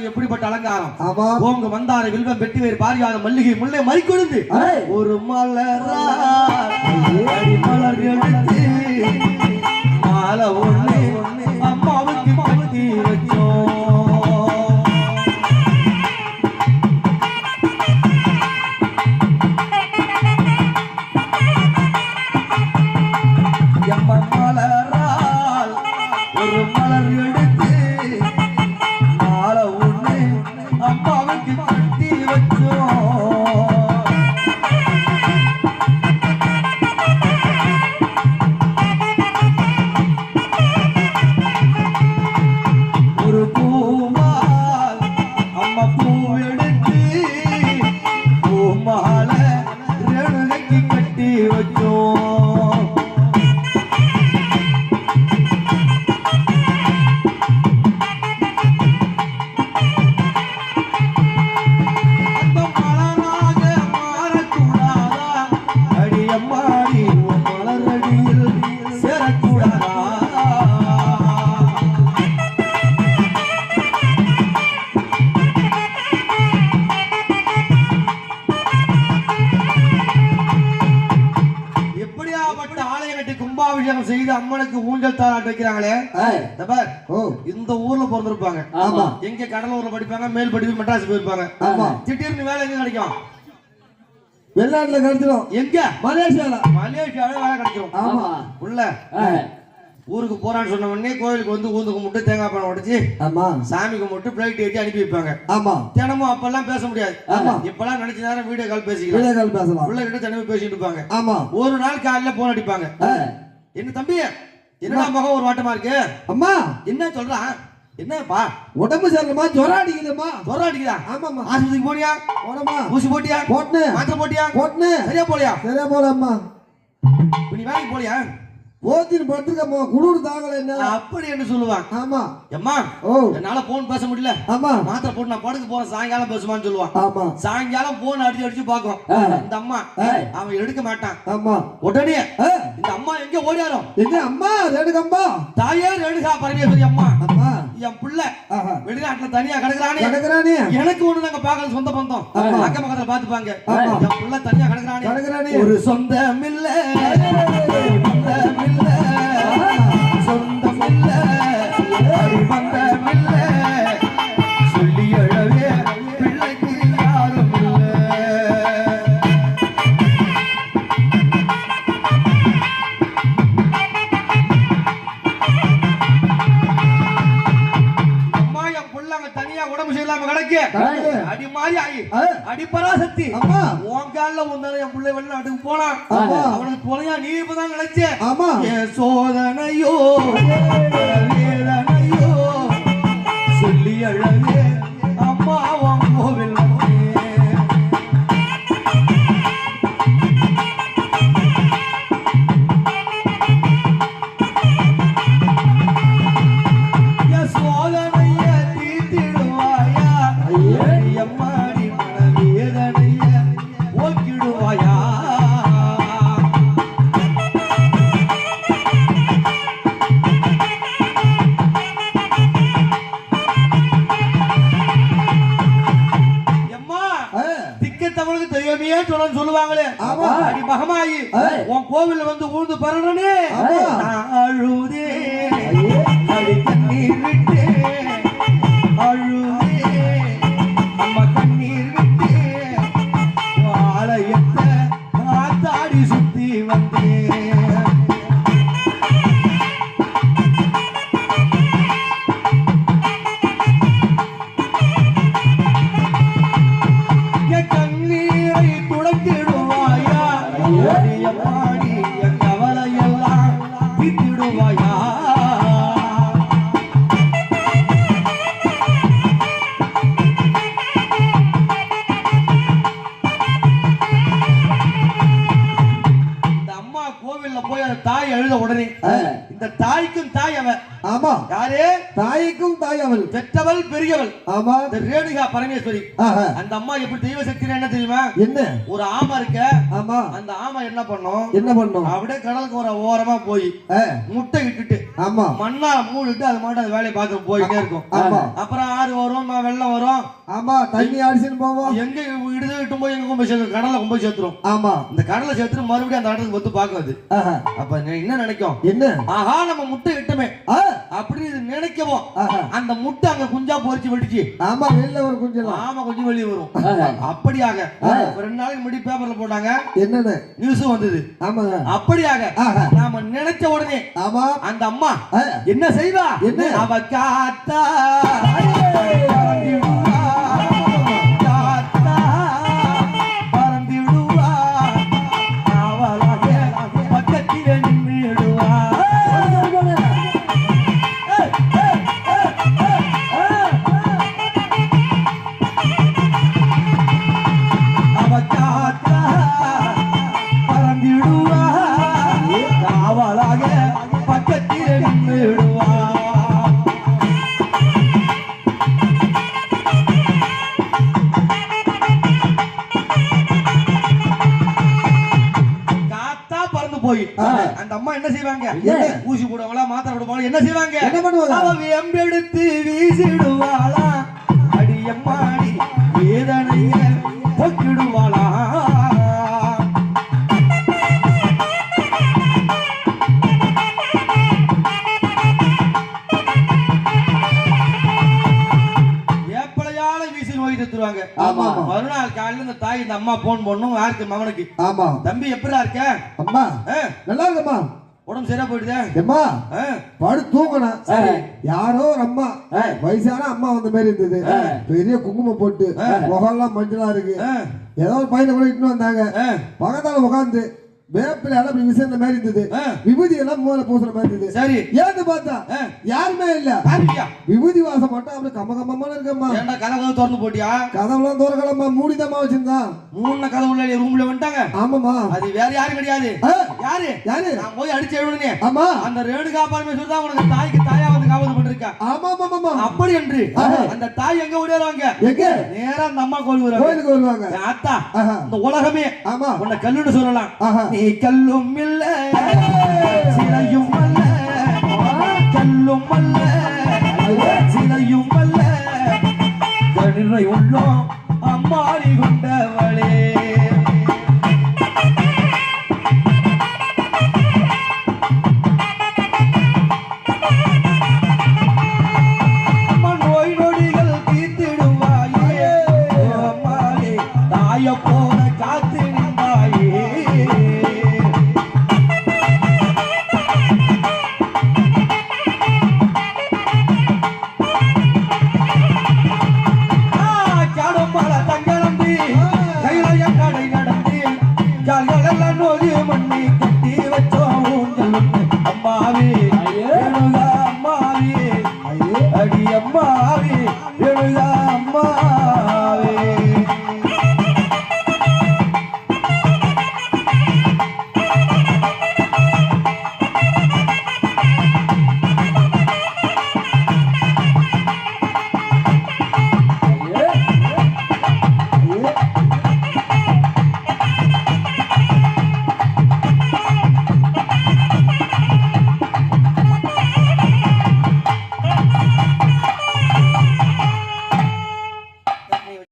அலங்காரம் எப்படிப்பட்ட அலங்காரம்? ஓங்க மந்தார வில்வம் வெட்டி வேறு பாரியாத மல்லிகை முல்லை மறிக்கொழுந்து ஒரு மலர் எடுத்து மாலை ஒண்ணு அம்மாவுக்கு மாத்தி வச்சோம். மலரால் ஒரு மலர் எடுத்து மாலை ஒண்ணு அம்மாவுக்கு கட்டி வச்சோம். ஒரு பூமால் அம்மா பூ எடுத்து பூமாலை ரேணுகைக்கு கட்டி வச்சோம். கும்பாபிஷேகம் செய்து அம்மனுக்கு ஊஞ்சல் தாளாட்டு வைக்கிறாங்களே, இந்த ஊர்ல பிறந்திருப்பாங்க, எங்க கடலூர்ல படிப்பாங்க, மேல் படிப்பு மெட்ராஸ் போயிருப்பாங்க. திடீர்னு வேலை எங்க கிடைக்கும்? வெளிநாட்டுல கிடைச்சிடும். எங்க? மலேசியால. மலேசியால வேலை கிடைச்சிடும். உள்ள ஊருக்கு போறான்னு சொன்ன உடனே கோயிலுக்கு வந்து ஊந்து கும்பிட்டு தேங்காய் பழம் உடைச்சு சாமி கும்பிட்டு பிளைட் ஏற்றி அனுப்பி வைப்பாங்க. தினமும் அப்பெல்லாம் பேச முடியாது. இப்பெல்லாம் நினைச்ச நேரம் வீடியோ கால் பேசிக்கலாம். உள்ள கிட்ட தினமும் பேசிட்டு இருப்பாங்க. ஒரு நாள் காலையில போன் அடிப்பாங்க. என்ன தம்பி, என்னடா மகம் ஒரு வாட்டமா இருக்கு? அம்மா என்ன சொல்றான்? என்னப்பா உடம்பு சரியில்லமா, ஜொரம் அடிக்குதுமா. ஜொரம் அடிக்குதா? ஆமாம்மா. ஆஸ்பத்திரிக்கு போனியா? போனமா. ஊசி போட்டியா? போட்டேன். மாத்திரை போட்டியா? போட்டேன். சரியா போலியா? சரியா போலம்மா. நீ வேலைக்கு போலியா? போத்தின் படுத்துக்கம்மா, குளிர் தாங்கல. என்ன அப்படி என்று சொல்லுவான். ஆமா அம்மா, என்னால போன் பேச முடியல. ஆமா, மாத்திரை போட்டு நான் படுக்க போறேன், சாயங்காலம் பேசுவான்னு சொல்லுவான். ஆமா, சாயங்காலம் போன் அடிச்சு அடிச்சு பாக்கும் இந்த அம்மா. அவன் எடுக்க மாட்டான். ஆமா, உடனே இந்த அம்மா எங்க ஓடியாரும்? எங்க அம்மா? ரேணுகம்மா, தாயே ரேணுகா பரமேஸ்வரி அம்மா. அம்மா, என் பிள்ளை வெளிநாட்டுல தனியா கிடக்குறானே. எனக்கு ஒண்ணு நாங்க பாக்கல, சொந்த பந்தம் அக்க பக்கத்துல பாத்துப்பாங்க. என் பிள்ளை தனியா கிடக்குறானே. ஒரு சொந்தம் இல்ல, சொந்தமில்ல, பந்தமில்ல, சொல்லி அழவே பிள்ளைக்கு யாரும் இல்லை. அம்மா, என் பிள்ளைங்க தனியா உடம்பு செய்யலாம கிடக்கு. அடி மாறி ஆகி அடி பராசக்தி உன் காலில் ஒன்னால என் பிள்ளை வெளிநாட்டுக்கு போனான். அவனுக்கு துணையா நீ இப்பதான் நினைச்ச. சோதனையோ வேதனையோ சொல்லி அழவே அம்மா உன் கோவில். சொல்லுவாங்களே, அடி மகமாயி உன் கோவில் வந்து ஊழ்ந்து பரடனே அழுதே, அடி கண்ணீர் விட்டே அழுதே, அம்மா கண்ணீர் விட்டே ஆலயத்தை காத்தாடி சுத்தி வந்தே. தாய் எழுத உடனே இந்த தாய்க்கும் தாய் அவ. ஆமா, யாரே? தாய்க்கும் தாய் அவள், பெற்றவள் பெரியவள். ஆமா, இந்த ரேணுகா பரமேஸ்வரி. அந்த அம்மா எப்படி தெய்வ சக்தி என்ன தெரியுமா? என்ன? ஒரு ஆமை இருக்க. ஆமா, அந்த ஆமை என்ன பண்ணும்? அப்படியே கடலுக்கு ஒரு ஓரமா போய் முட்டை இட்டுட்டு ஆமா மண்ணால மூடிட்டு அது மாட்டு அது வேலையை பார்த்து போயிட்டே இருக்கும். ஆமா அப்புறம் ஆறு வரும் வெள்ளம் வரும். ஆமா தண்ணி அடிச்சுன்னு போவோம். எங்க இடுது இட்டும் போய் எங்க கொண்டு சேர்த்து கடலை கொண்டு போய் சேர்த்துரும். ஆமா இந்த கடலை சேர்த்துட்டு மறுபடியும் அந்த இடத்துக்கு வந்து பார்க்காது. அப்ப என்ன நினைக்கும், என்ன ஆஹா நம்ம முட்டை இட்டுமே அப்படி இது நினைக்கவும் அந்த முட்டை அங்க குஞ்சா பொறிச்சு வெடிச்சு. ஆமா வெளில ஒரு குஞ்சு. ஆமா கொஞ்சம் வெளியே வரும். அப்படியாக 2 நாளைக்கு முன்னாடி பேப்பர்ல போட்டாங்க, என்னன்னு நியூஸ் வந்தது. ஆமா அப்படியாக நாம நினைச்ச உடனே ஆமா அந்த அம்மா என்ன செய்வா, என்ன அவ காத்தா அந்த அம்மா என்ன செய்வாங்க, ஊசி போடுவாங்களா மாத்திரை போடுவாங்களா, என்ன செய்வாங்க, என்ன பண்ணுவாங்க, அவ எம்பெடுத்து வீசிடுவாளா அடியம்மாடி வேதனைய போக்கிடுவாளா. வேப்பலையால வீசி நோய் தத்துருவாங்க. மறுநாள் காலையில இந்த தாய் இந்த அம்மா போன் பண்ணும் யாருக்கு, மகனுக்கு. ஆமா தம்பி எப்படிடா இருக்க, அம்மா நல்லா இருக்கம்மா, உடம்பு சரியா போயிடுதே, அம்மா படு தூங்கணும். யாரோ ஒரு அம்மா வயசான அம்மா வந்த மாதிரி இருந்தது, பெரிய குங்குமம் போட்டு முகம்லாம் மஞ்சளா இருக்கு, ஏதோ ஒரு பையனை கூட இட்டு வந்தாங்க, பக்கத்தால உட்காந்து வேப்பில அப்படி விசேஷ மாதிரி இருந்தது, விபூதி எல்லாம் மூல பூசுற மாதிரி இருந்தது. சரி ஏன்னு பார்த்தா யாருமே இல்ல, விபூதி வாசம் மட்டும் அப்படி கம்ம கம்மமா இருக்கம்மா. ஏன்டா கதவு திறந்து போட்டியா, கதவுலாம் திறக்கலம்மா மூடிதாம்மா வச்சிருந்தா, 3 கதவுல ரூம்ல வந்துட்டாங்க. ஆமாமா அது வேற யாரும் கிடையாது. யாரு யாரு நான் போய் அடிச்சு எழுதுனே. ஆமா அந்த ரேணுகா பரமேஸ்வரி தான் உனக்கு தாய்க்கு தாயா வந்து காவல் பண்ணிருக்கா. ஆமா ஆமா அப்படி என்று அந்த தாய் எங்க ஓடிடுவாங்க, எங்க நேரா அந்த அம்மா கோயிலுக்கு வருவாங்க. அத்தா இந்த உலகமே ஆமா உன்னை கல்லுன்னு சொல்லலாம், நீ கல்லும் இல்ல சிலையும் அல்ல, கல்லும் அல்ல சிலையும் அல்ல, கருணை உள்ளோம் அம்மாடி கொண்டவளே. நோய் நொடிகள் தீர்த்திடுவாயே அம்மாவே, தாய போல காத்து நின்றாயே. கால்களெல்லாம் நோய் மண்ணி கட்டி வச்சோம் அம்மாவே